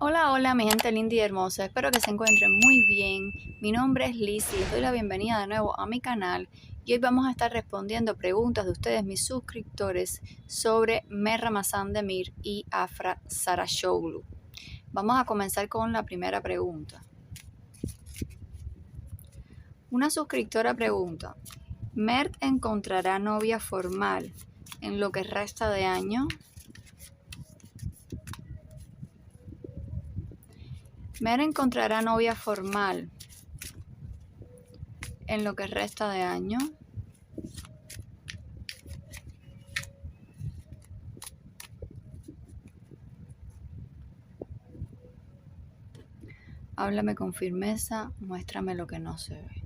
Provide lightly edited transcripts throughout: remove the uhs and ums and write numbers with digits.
Hola, hola, mi gente linda y hermosa. Espero que se encuentren muy bien. Mi nombre es Liz y les doy la bienvenida de nuevo a mi canal. Y hoy vamos a estar respondiendo preguntas de ustedes, mis suscriptores, sobre Mer Ramazan Demir y Afra Sarashoglu. Vamos a comenzar con la primera pregunta. Una suscriptora pregunta: ¿Mert encontrará novia formal en lo que resta de año? ¿Mer encontrará novia formal en lo que resta de año? Háblame con firmeza, muéstrame lo que no se ve.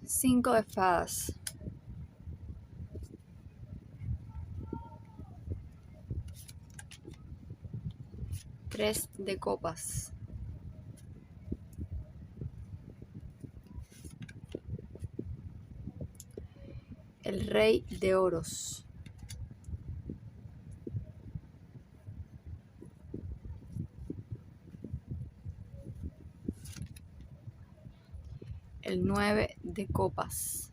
Cinco de espadas. Tres de copas. El rey de oros. El 9 de copas.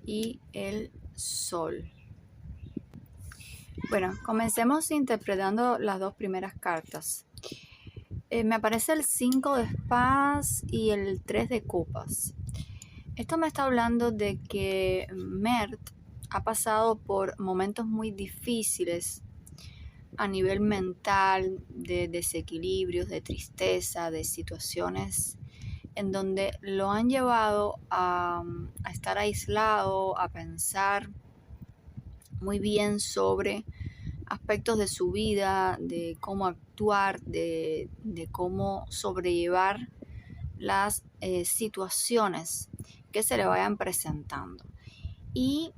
Y el sol. Bueno, comencemos interpretando las dos primeras cartas. Me aparece el 5 de espadas y el 3 de copas. Esto me está hablando de que Mert ha pasado por momentos muy difíciles a nivel mental, de desequilibrios, de tristeza, de situaciones en donde lo han llevado a estar aislado, a pensar muy bien sobre aspectos de su vida, de cómo actuar, de cómo sobrellevar las situaciones que se le vayan presentando. Y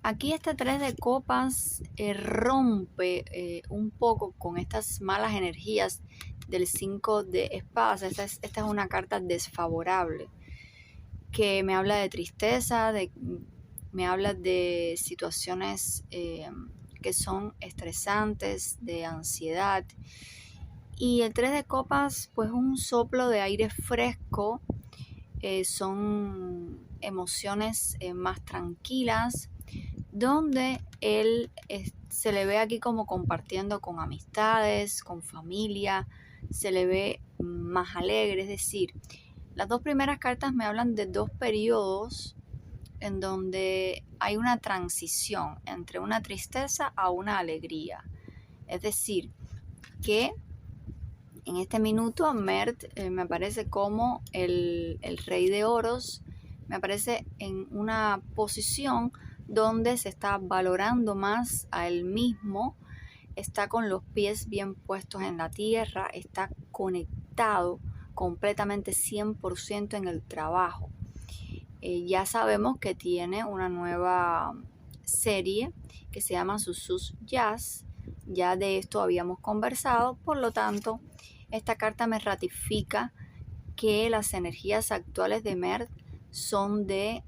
aquí este 3 de copas rompe un poco con estas malas energías del 5 de espadas. Esta es una carta desfavorable que me habla de tristeza, me habla de situaciones que son estresantes, de ansiedad. Y el 3 de copas, pues un soplo de aire fresco, son emociones más tranquilas, donde él se le ve aquí como compartiendo con amistades, con familia, se le ve más alegre. Es decir, las dos primeras cartas me hablan de dos periodos en donde hay una transición entre una tristeza a una alegría. Es decir, que en este minuto Mert me aparece como el rey de oros, me aparece en una posición donde se está valorando más a él mismo, está con los pies bien puestos en la tierra, está conectado completamente 100% en el trabajo. Ya sabemos que tiene una nueva serie que se llama Sus Jazz. Ya de esto habíamos conversado, por lo tanto, esta carta me ratifica que las energías actuales de Mert son de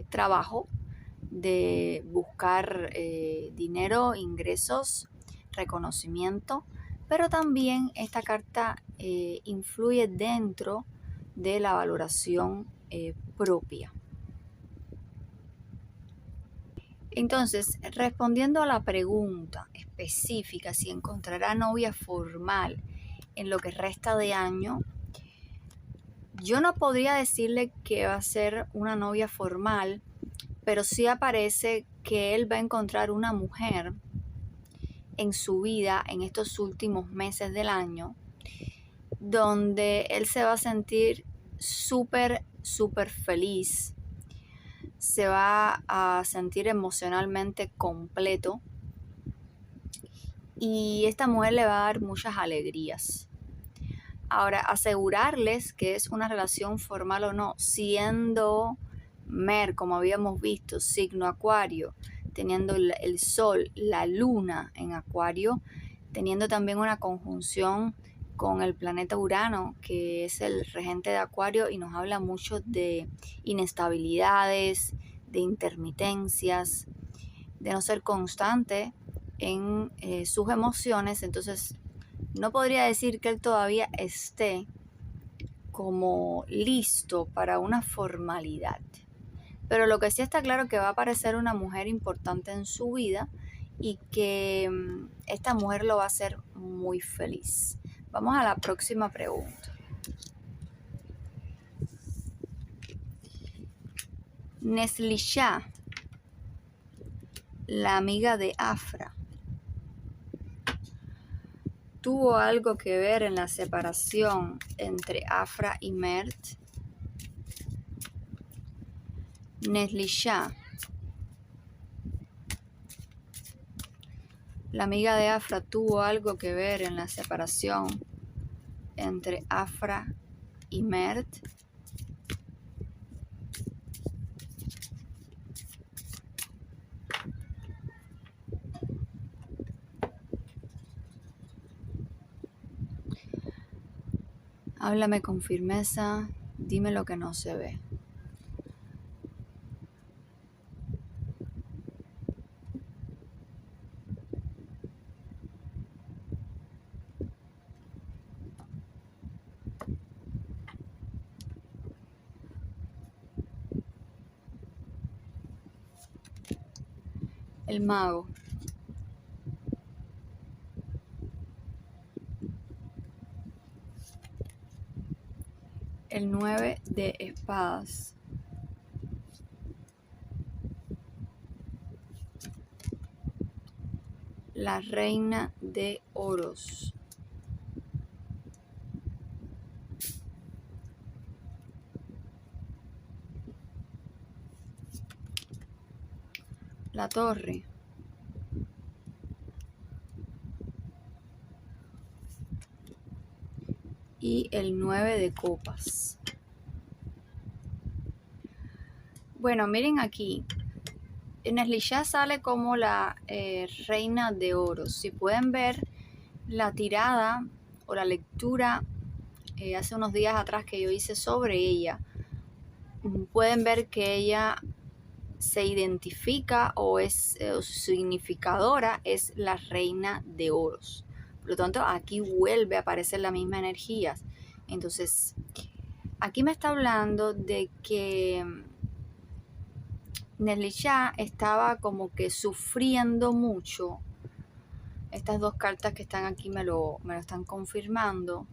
trabajo, de buscar dinero, ingresos, reconocimiento, pero también esta carta influye dentro de la valoración propia. Entonces, respondiendo a la pregunta específica si encontrará novia formal en lo que resta de año, yo no podría decirle que va a ser una novia formal, pero sí aparece que él va a encontrar una mujer en su vida en estos últimos meses del año, donde él se va a sentir súper feliz, se va a sentir emocionalmente completo y esta mujer le va a dar muchas alegrías. Ahora, asegurarles que es una relación formal o no, siendo Mer, como habíamos visto, signo Acuario, teniendo el Sol, la Luna en Acuario, teniendo también una conjunción con el planeta Urano, que es el regente de Acuario y nos habla mucho de inestabilidades, de intermitencias, de no ser constante en sus emociones. Entonces no podría decir que él todavía esté como listo para una formalidad, pero lo que sí está claro que va a aparecer una mujer importante en su vida y que esta mujer lo va a hacer muy feliz. Vamos a la próxima pregunta. Neslicha, la amiga de Afra, ¿tuvo algo que ver en la separación entre Afra y Mert? Neslicha, la amiga de Afra, ¿tuvo algo que ver en la separación entre Afra y Mert? Háblame con firmeza, dime lo que no se ve. El mago. El 9 de espadas. La reina de oros. La torre. Y el 9 de copas. Bueno, miren aquí. Neslicha sale como la reina de oros. Si pueden ver la tirada o la lectura hace unos días atrás que yo hice sobre ella, pueden ver que ella se identifica o es su significadora es la reina de oros. Por lo tanto, aquí vuelve a aparecer la misma energía. Entonces, aquí me está hablando de que Neslicha estaba como que sufriendo mucho. Estas dos cartas que están aquí me lo están confirmando.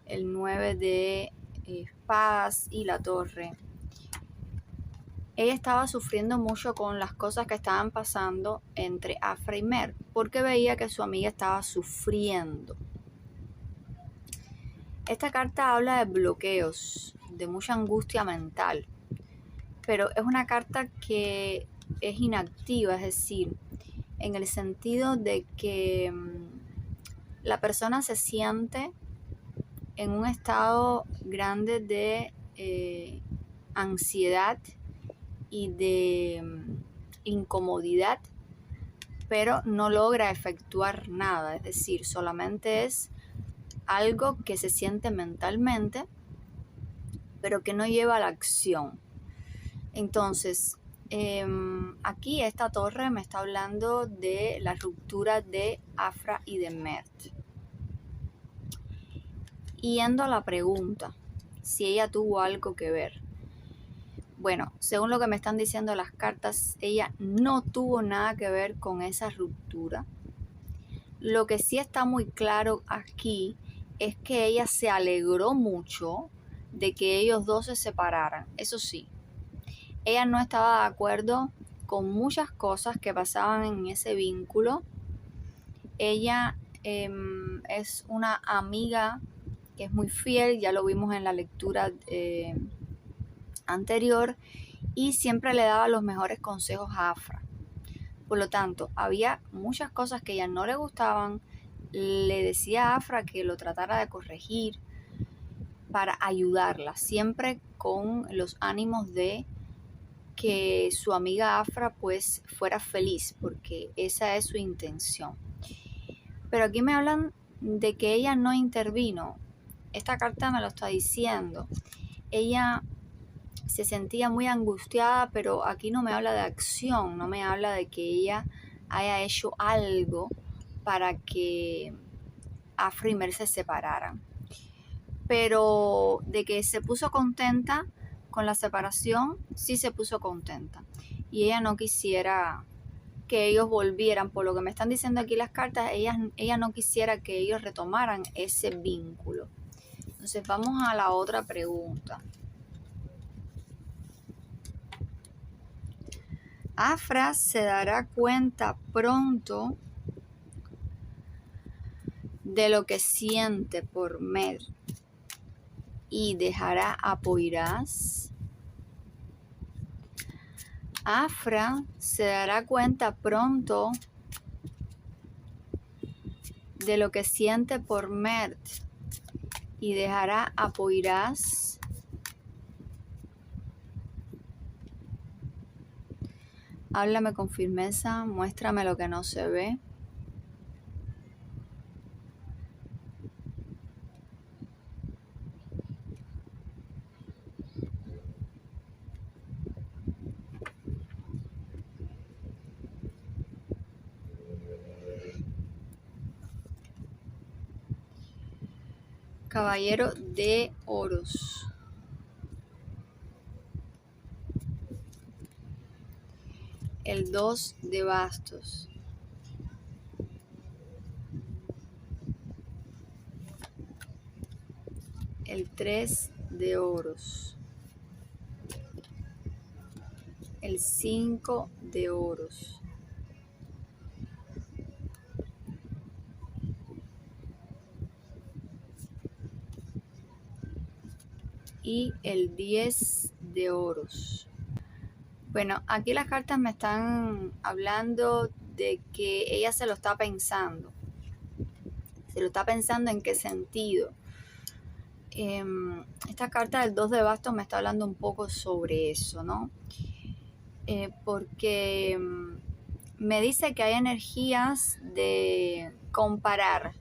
El 9 de espadas y la torre. Ella estaba sufriendo mucho con las cosas que estaban pasando entre Afra y Mer, porque veía que su amiga estaba sufriendo. Esta carta habla de bloqueos, de mucha angustia mental, pero es una carta que es inactiva, es decir, en el sentido de que la persona se siente en un estado grande de ansiedad y de incomodidad, pero no logra efectuar nada, es decir, solamente es algo que se siente mentalmente, pero que no lleva a la acción. Entonces, aquí esta torre me está hablando de la ruptura de Afra y de Mert. Yendo a la pregunta, si ella tuvo algo que ver. Bueno, según lo que me están diciendo las cartas, ella no tuvo nada que ver con esa ruptura. Lo que sí está muy claro aquí es que ella se alegró mucho de que ellos dos se separaran. Eso sí, ella no estaba de acuerdo con muchas cosas que pasaban en ese vínculo. Ella es una amiga que es muy fiel, ya lo vimos en la lectura anterior, y siempre le daba los mejores consejos a Afra. Por lo tanto, había muchas cosas que a ella no le gustaban le decía a Afra que lo tratara de corregir para ayudarla, siempre con los ánimos de que su amiga Afra pues fuera feliz, porque esa es su intención. Pero aquí me hablan de que ella no intervino. Esta carta me lo está diciendo. Ella se sentía muy angustiada, pero aquí no me habla de acción, no me habla de que ella haya hecho algo para que Afra y Mer se separaran. Pero de que se puso contenta con la separación, sí se puso contenta. Y ella no quisiera que ellos volvieran, por lo que me están diciendo aquí las cartas, ella no quisiera que ellos retomaran ese vínculo. Entonces vamos a la otra pregunta. Afra se dará cuenta pronto de lo que siente por Mer y dejará a Poirás. Afra se dará cuenta pronto de lo que siente por Mert y dejará a Poirás. Háblame con firmeza, muéstrame lo que no se ve. Caballero de Oros. El 2 de bastos. El 3 de oros. El 5 de oros. Y el 10 de oros. Bueno, aquí las cartas me están hablando de que ella se lo está pensando. Se lo está pensando en qué sentido. Esta carta del 2 de bastos me está hablando un poco sobre eso, ¿no? Porque me dice que hay energías de comparar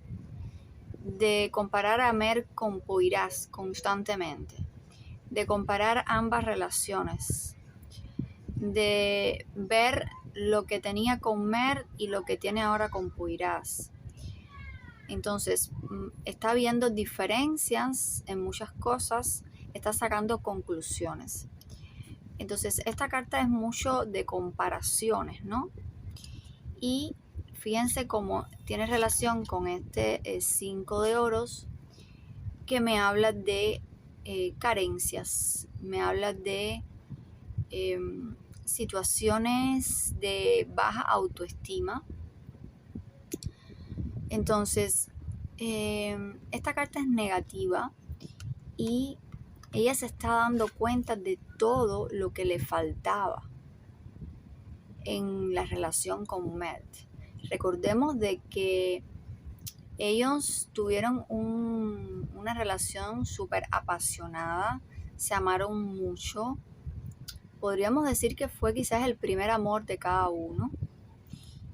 a Mer con Poirás constantemente, de comparar ambas relaciones, de ver lo que tenía con Mer y lo que tiene ahora con Poirás. Entonces, está viendo diferencias en muchas cosas, está sacando conclusiones. Entonces, esta carta es mucho de comparaciones, ¿no? Y fíjense cómo tiene relación con este 5 de oros, que me habla de carencias, me habla de situaciones de baja autoestima. Entonces, esta carta es negativa y ella se está dando cuenta de todo lo que le faltaba en la relación con Mert. Recordemos de que ellos tuvieron una relación súper apasionada, se amaron mucho. Podríamos decir que fue quizás el primer amor de cada uno.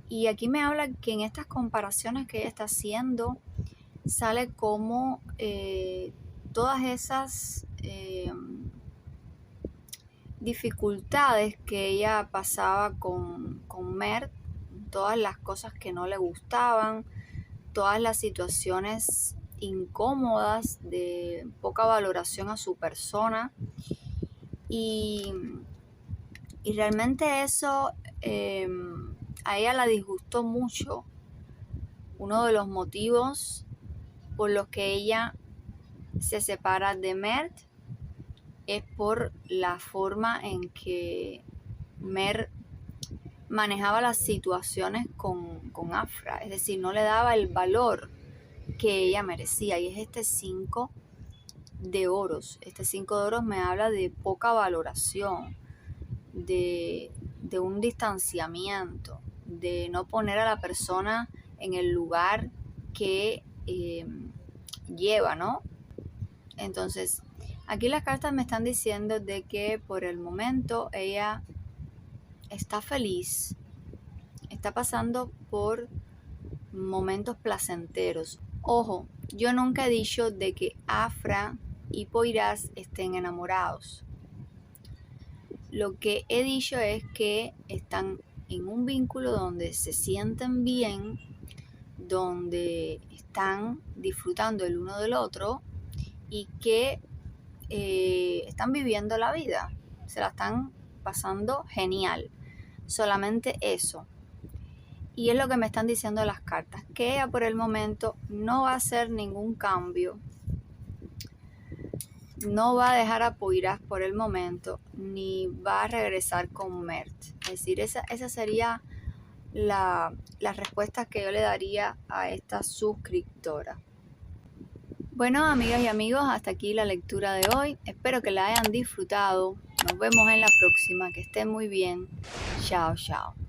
Y aquí me habla que en estas comparaciones que ella está haciendo, sale como todas esas dificultades que ella pasaba con Mert, todas las cosas que no le gustaban, todas las situaciones incómodas de poca valoración a su persona, y realmente eso a ella la disgustó mucho. Uno de los motivos por los que ella se separa de Mert es por la forma en que Mert manejaba las situaciones con Afra, es decir, no le daba el valor que ella merecía, y es este 5 de oros. Este 5 de oros me habla de poca valoración, de un distanciamiento, de no poner a la persona en el lugar que lleva, ¿no? Entonces, aquí las cartas me están diciendo de que por el momento ella está feliz, está pasando por momentos placenteros. Ojo, yo nunca he dicho de que Afra y Poyraz estén enamorados. Lo que he dicho es que están en un vínculo donde se sienten bien, donde están disfrutando el uno del otro y que están viviendo la vida, se la están pasando genial, solamente eso. Y es lo que me están diciendo las cartas, que ella por el momento no va a hacer ningún cambio, no va a dejar a Poyraz por el momento, ni va a regresar con Mert. Es decir, esa sería la respuesta que yo le daría a esta suscriptora. Bueno, amigas y amigos, hasta aquí la lectura de hoy. Espero que la hayan disfrutado. Nos vemos en la próxima. Que estén muy bien. Chao, chao.